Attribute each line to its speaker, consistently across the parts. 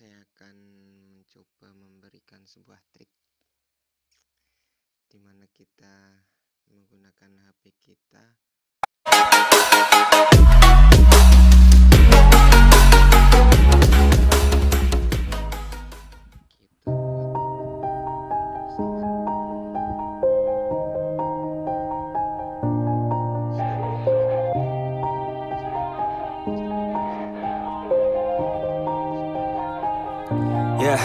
Speaker 1: saya akan mencoba memberikan sebuah trik di mana kita menggunakan HP kita
Speaker 2: Yeah,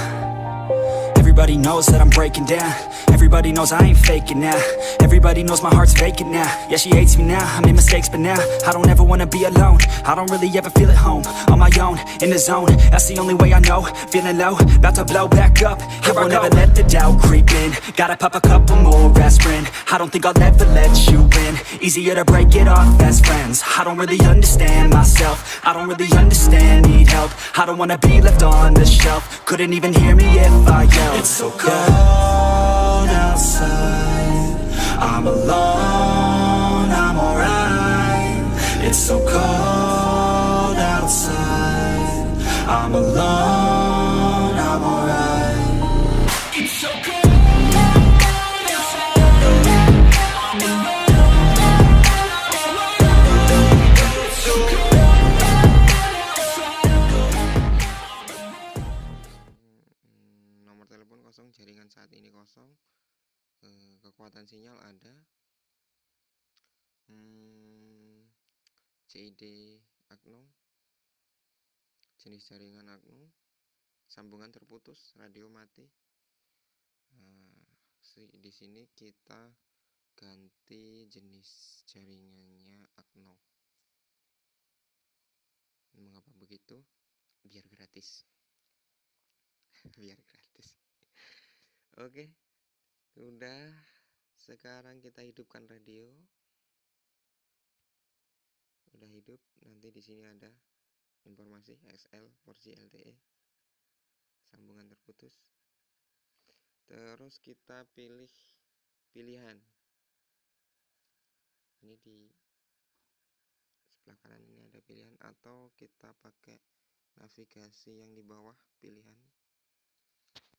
Speaker 2: everybody knows that I'm breaking down. Everybody knows I ain't faking now. Everybody knows my heart's vacant now. Yeah, she hates me now, I made mistakes but now I don't ever wanna be alone. I don't really ever feel at home. On my own, in the zone, that's the only way I know. Feeling low, about to blow back up. Here I won't ever let the doubt creep in. Gotta pop a couple more aspirin. I don't think I'll ever let you in. Easier to break it off best friends. I don't really understand myself. I don't really understand, need help. I don't wanna be left on the shelf. Couldn't even hear me if I yelled. It's so cold outside, I'm alone, I'm alright. It's so cold outside, I'm alone, I'm alright. It's so cold outside, I'm alone.
Speaker 1: Nomor telepon kosong, jaringan saat ini kosong. Kekuatan sinyal ada. CID Agno, jenis jaringan Agno, sambungan terputus, radio mati. Di sini kita ganti jenis jaringannya Agno. Mengapa begitu? Biar gratis. Biar gratis. Oke, udah. Sekarang kita hidupkan radio. Udah hidup. Nanti di sini ada informasi XL, 4G LTE, sambungan terputus. Terus kita pilih pilihan. Ini di sebelah kanan ini ada pilihan, atau kita pakai navigasi yang di bawah pilihan.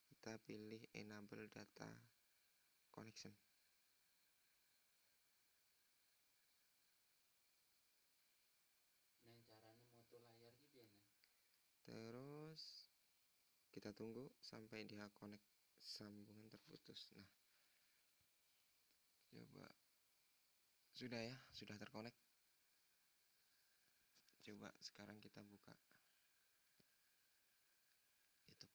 Speaker 1: Kita pilih enable data connection. Terus kita tunggu sampai dia connect sambungan terputus. Nah, coba sudah ya, sudah terkonek. Coba sekarang kita buka YouTube.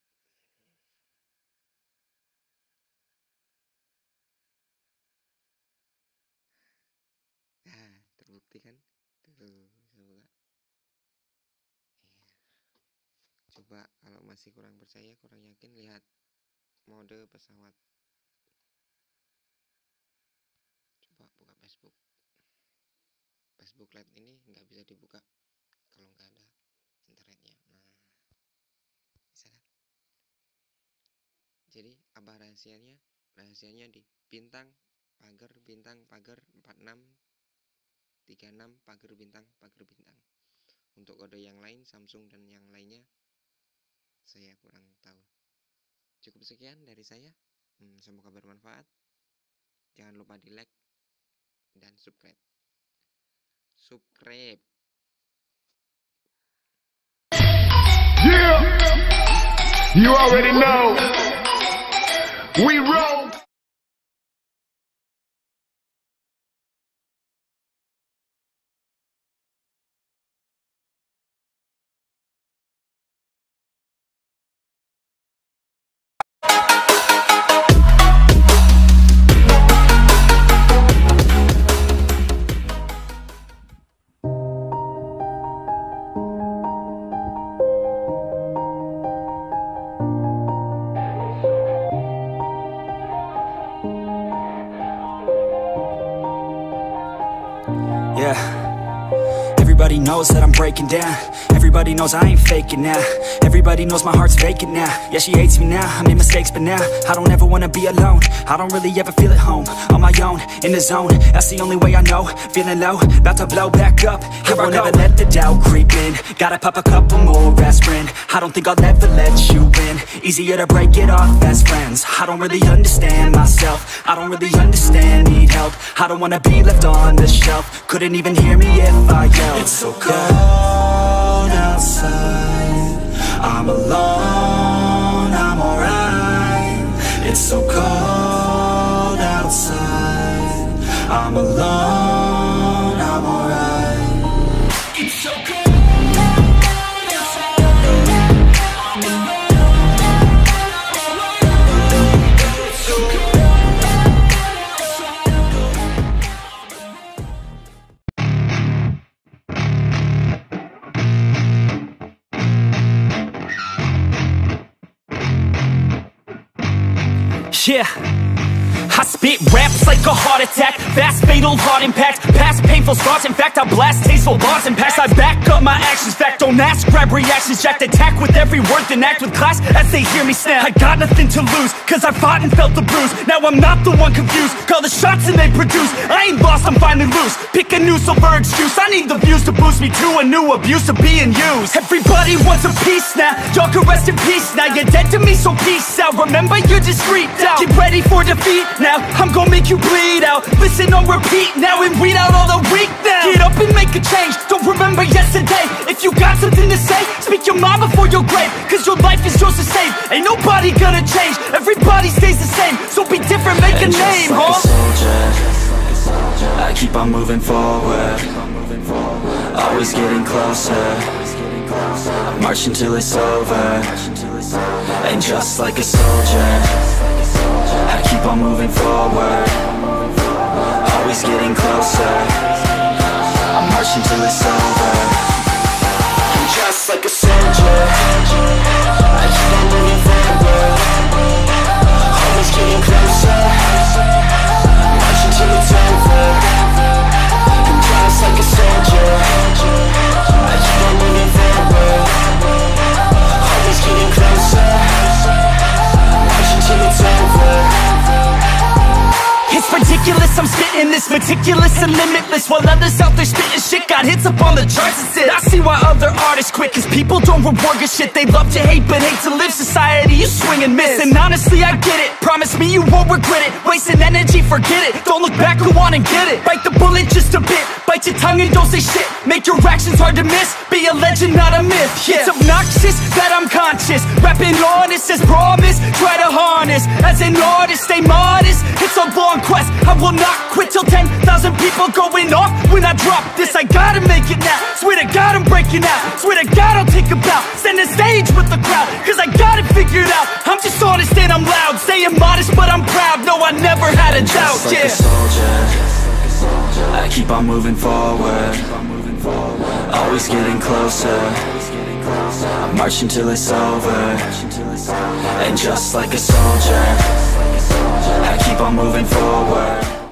Speaker 1: Terbukti kan? Tuh, coba. Coba kalau masih kurang percaya, kurang yakin, lihat mode pesawat. Coba buka Facebook. Facebook Live ini nggak bisa dibuka kalau nggak ada internetnya. Nah, bisa kan? Jadi apa rahasianya? Rahasianya di bintang pagar 4636 pagar bintang. Untuk kode yang lain, Samsung dan yang lainnya saya kurang tahu. Cukup sekian dari saya. Semoga bermanfaat. Jangan lupa di like dan subscribe.
Speaker 3: Yeah, you already know. We roll.
Speaker 2: Yeah, Everybody knows that I'm breaking down. Everybody knows I ain't faking now. Everybody knows my heart's vacant now. Yeah, she hates me now, I made mistakes but now I don't ever wanna be alone. I don't really ever feel at home. On my own, in the zone, that's the only way I know. Feeling low, about to blow back up. Here I won't ever let the doubt creep in. Gotta pop a couple more aspirin. I don't think I'll ever let you in. Easier to break it off best friends. I don't really understand myself. I don't really understand, need help. I don't wanna be left on the shelf. Couldn't even hear me if I yelled. It's so cold outside, I'm alone, I'm alright. It's so cold outside, I'm alone, I'm alright. It's so cold.
Speaker 4: Yeah, I spit raps like a heart attack. Fast, fatal, heart impact. Past painful scars, in fact I blast tasteful bars and packs. I back up my actions, fact don't ask, grab reactions. Jacked attack with every word, then act with class as they hear me snap. I got nothing to lose, cause I fought and felt the bruise. Now I'm not the one confused, call the shots and they produce. I ain't lost, I'm finally loose. Pick a new silver excuse, I need the views to boost me to a new abuse of being used. Everybody wants a piece now, y'all can rest in peace now. You're dead to me, so peace out. Remember you're just freaked out. Get ready for defeat now, I'm gonna make you bleed out. Listen on repeat now and weed out all the weak now. Get up and make a change, don't remember yesterday. If you got something to say, speak your mind before your grave. Cause your life is yours to save, ain't nobody gonna change. Everybody stays the same, so be different, make a name,
Speaker 2: like
Speaker 4: huh?
Speaker 2: a soldier, I keep on moving forward, always getting closer. I march until it's over, and just like a soldier, I keep on moving forward, always getting closer. I march until it's over, and just like a soldier, I keep on moving forward, always getting closer. March until it's over, and just like a soldier, I keep on moving forward, always getting closer. March until it's over.
Speaker 4: It's ridiculous, I'm spitting this meticulous and limitless, while others out there spitting shit got hits up on the charts and shit. I see why other artists quit, cause people don't reward good shit. They love to hate but hate to live. Society, you swing and miss, and honestly I get it. Promise me you won't regret it. Wasting energy, forget it. Don't look back, go on and get it. Bite the bullet just a bit, bite your tongue and don't say shit. Make your actions hard to miss, be a legend not a myth. Yeah. It's obnoxious that I'm conscious, rapping honest as promise. Try to harness, as an artist stay modest. It's a long quest, I will not quit till 10,000 people going off when I drop this. I gotta make it now, swear to God I'm breaking out. Swear to God I'll take a bow, stand the stage with the crowd. Cause I got it figured out, I'm just honest and I'm loud. Saying modest but I'm proud, no I never had a doubt.
Speaker 2: Just like a soldier, I keep on moving forward, always getting closer. I march until it's over, and just like a soldier, I keep on moving forward.